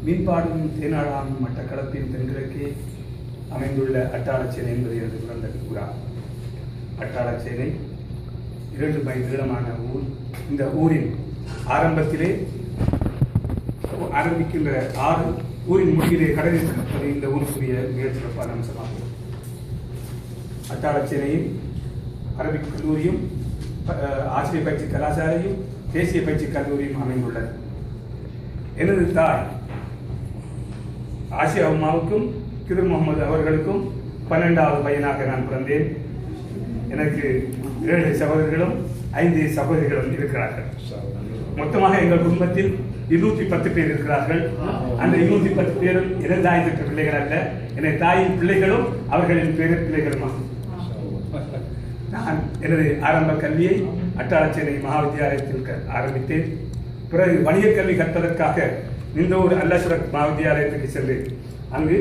மீன்பாடும் தேனாடாம் மட்டக்களப்பின் தென்கிழக்கே அமைந்துள்ள அட்டாளச்சேனை என்பது எனது பிறந்த ஊரா. அட்டாளச்சேனை 2 மைல் நீளமான ஊர். இந்த ஊரின் ஆரம்பத்திலே ஆரம்பிக்கின்ற ஆறு ஊரின் முடிவிலே கடலில் கலப்பது இந்த ஊருக்குரிய மிக சிறப்பான அம்சமாகும். அட்டாளச்சேனையில் அரபிக் கல்லூரியும் ஆசிரியர் பயிற்சி கலாசாலையும் தேசிய பயிற்சி கல்லூரியும் அமைந்துள்ளது. எனது தாய் ஆசியா அம்மாவுக்கும் கிதிர் முகமது அவர்களுக்கும் 12வது பையனாக நான் பிறந்தேன். எனக்கு 7 சகோதரிகளும் 5 சகோதரிகளும் இருக்கிறார்கள். மொத்தமாக எங்கள் குடும்பத்தில் 210 பேர் இருக்கிறார்கள். அந்த 210 பேரும் எனது தாய் பெற்ற பிள்ளைகள் அல்ல, எனது தாயின் பிள்ளைகளும் அவர்களின் பிள்ளைகளும். நான் எனது ஆரம்ப கல்வியை அட்டாளச்சேனை மகாவித்தியாலயத்தில் ஆரம்பித்தேன். பிறகு வணிகக் கல்வி கற்பதற்காக நிந்தூர் அல்லசுரக் மகாவித்தியாலயத்துக்கு சென்றேன். அங்கு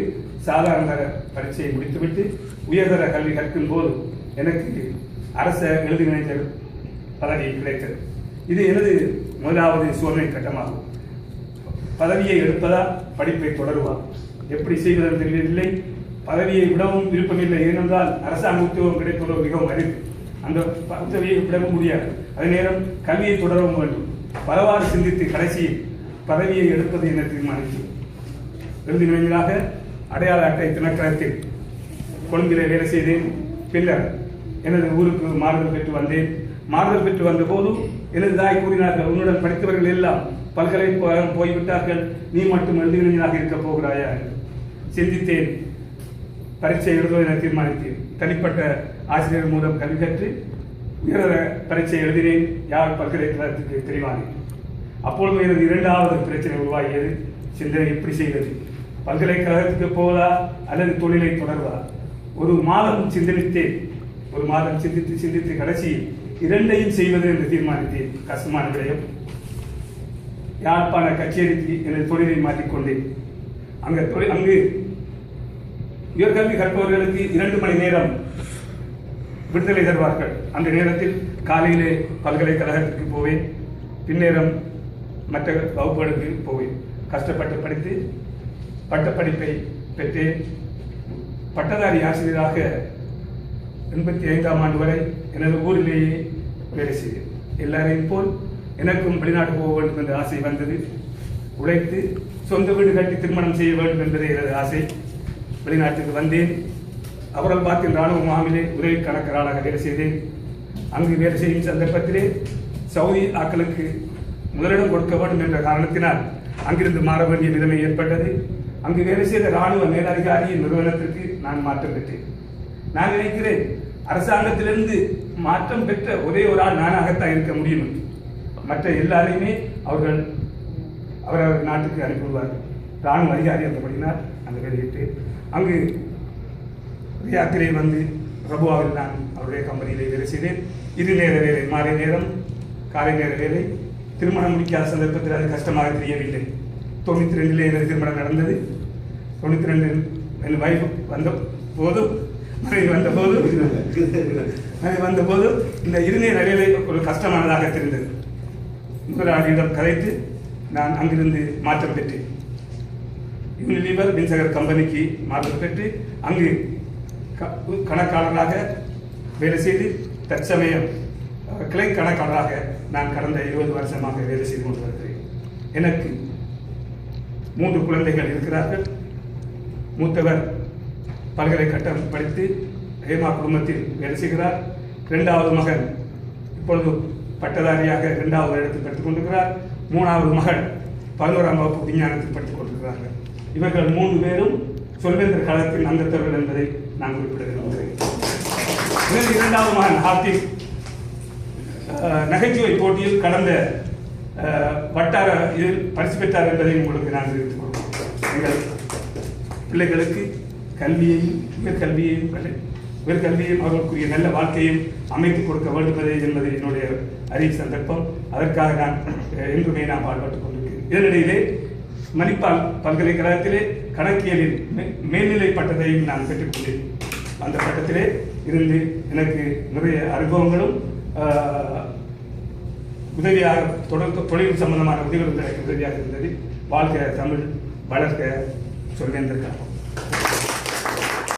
சாதாரண பரீட்சையை முடித்துவிட்டு உயர்தர கல்வி கற்கும் போது எனக்கு அரச எழுதுநிலைஞர் பதவி கிடைத்தது. இது எனது முதலாவது சோதனை கட்டமாகும். பதவியை எடுப்பதா படிப்பை தொடருவா எப்படி செய்வதற்கு தெரியவில்லை. பதவியை விடவும் விருப்பமில்லை. ஏனென்றால் அரசாங்க உத்தியோகம் கிடைப்பதோ மிகவும் அரிது. அந்த பதவியை விடவும் முடியாது. அதே நேரம் கல்வியை தொடரவும் வேண்டும். பலவாறு சிந்தித்து கடைசியில் பதவியை எடுப்பது என தீர்மானித்து எழுதினாக அடையாள அட்டை திணைக்களத்தில் கொழும்பிலே வேலை செய்தேன். பின்னர் எனது ஊருக்கு மாறுதல் பெற்று வந்தேன். மாறுதல் பெற்று வந்த போது எனது தாய் கூறினார்கள், உன்னுடன் படித்தவர்கள் எல்லாம் பல்கலைக்கழகம் போய்விட்டார்கள், நீ மட்டும் எழுதினாக இருக்க போகிறாயா என்று சிந்தித்தேன். பரீட்சை எழுதுவது என தீர்மானித்தேன். தனிப்பட்ட ஆசிரியர் மூலம் கல்வி கற்று உயர்தர பரீட்சை எழுதினேன். யாழ் பல்கலைக்கழகத்துக்கு தெரிவானேன். அப்பொழுது எனது 2வது பிரச்சனை உருவாகியது. சிந்தனை எப்படி செய்வது, பல்கலைக்கழகத்துக்கு போவதா அல்லது தொழிலை தொடர்வதா? ஒரு மாதம் சிந்தித்தேன். ஒரு மாதம் சிந்தித்து கடைசியில் 2ஐயும் செய்வது என்று தீர்மானித்தேன். கஷ்டமான விடயம். யாழ்ப்பாண கச்சேரிக்கு எனது தொழிலை மாற்றிக்கொண்டேன். அங்கு உயர்கல்வி கற்பவர்களுக்கு 2 மணி நேரம் விடுதலை தருவார்கள். அந்த நேரத்தில் காலையிலே பல்கலைக்கழகத்திற்கு போவேன், பின்னேரம் மற்ற வகுப்புகளுக்கு போவேன். கஷ்டப்பட்டு படித்து பட்டப்படிப்பை பெற்றேன். பட்டதாரி ஆசிரியராக 85ஆம் ஆண்டு வரை எனது ஊரிலேயே வேலை செய்தேன். எல்லாரையும் போல் எனக்கும் வெளிநாட்டு போக வேண்டும் என்ற ஆசை வந்தது. உழைத்து சொந்த வீடு கட்டி திருமணம் செய்ய வேண்டும் என்பதே எனது ஆசை. வெளிநாட்டுக்கு வந்தேன். அவர்கள் பார்க்கின்ற ராணுவ முகாமிலே உதவி கணக்கராளாக வேலை செய்தேன். அங்கு வேலை செய்யும் சந்தர்ப்பத்திலே சவுதி ஆக்களுக்கு முதலிடம் கொடுக்க வேண்டும் என்ற காரணத்தினால் அங்கிருந்து மாற வேண்டிய நிலைமை ஏற்பட்டது. அங்கு வேலை செய்த ராணுவ மேலதிகாரியின் நிறுவனத்திற்கு நான் மாற்றம் பெற்றேன். நான் நினைக்கிறேன், அரசாங்கத்திலிருந்து மாற்றம் பெற்ற ஒரே ஒரு ஆள் நானாகத்தான் இருக்க முடியும். மற்ற எல்லாரையுமே அவரவர் நாட்டுக்கு அனுப்பிவிடுவார்கள். ராணுவ அதிகாரி என்றபடினால் அந்த வேலையிட்டு அங்கு ரியாத்திலே வந்து ரபுவாவில் நான் அவருடைய கம்பெனியிலே வேலை செய்தேன். 2 நேர வேலை, மாலை நேரம் காலை நேர வேலை. திருமணம் முடிக்காத சந்தர்ப்பத்தில் அது கஷ்டமாக தெரியவில்லை. 92 எனது திருமணம் நடந்தது. 92 என் வைஃப் வந்த போது இந்த 2 நேர வேலை ஒரு கஷ்டமானதாக தெரிந்தது. முதலாளியிடம் கதைத்து நான் அங்கிருந்து மாற்றம் பெற்றேன். யூனிலீவர் மின்சகர் கம்பெனிக்கு மாற்றம் பெற்று அங்கு கணக்காளராக வேலை செய்து தற்சமயம் கிளை கணக்காளராக நான் கடந்த 20 வருஷமாக வேலை செய்து கொண்டு வருகிறேன். எனக்கு 3 குழந்தைகள் இருக்கிறார்கள். மூத்தவர் பல்கலைக்கழகம் படித்து ஹேமா குடும்பத்தில் வேலை செய்கிறார். 2வது மகன் இப்பொழுது பட்டதாரியாக 2வது இடத்தில் படித்துக் கொண்டிருக்கிறார். 3வது மகள் 11ஆம் வகுப்பு விஞ்ஞானத்தில் படித்துக் கொண்டிருக்கிறார்கள். இவர்கள் 3 பேரும் சொல்வேந்தர் காலத்தில் அங்கத்தவர்கள் என்பதை நான் குறிப்பிட விரும்புகிறேன். 2வது மகன் ஹாத்திக் நகைச்சுவை போட்டியில் கடந்த வட்டார இதில் பரிசு பெற்றார் என்பதை உங்களுக்கு நான் தெரிவித்துக் கொள்கிறேன். எங்கள் பிள்ளைகளுக்கு கல்வியையும் உயர்கல்வியையும் அவர்களுக்குரிய நல்ல வாழ்க்கையும் அமைத்துக் கொடுக்க வேண்டும் என்பது என்னுடைய அறிவு சந்தர்ப்பம். அதற்காக நான் என்றுமே நான் பாடுபட்டுக் கொண்டிருக்கிறேன். இதனிடையிலே மணிப்பால் பல்கலைக்கழகத்திலே கணக்கியலில் மேல்நிலை பட்டத்தையும் நான் பெற்றுக்கொண்டேன். அந்த பட்டத்திலே இருந்து எனக்கு நிறைய அனுபவங்களும் உதவியாக தொழில் சம்பந்தமான உதவிகள் உதவியாக இருந்தது. வாழ்க்கை தமிழ் வளர்க்க சொல்லி வந்திருக்காங்க.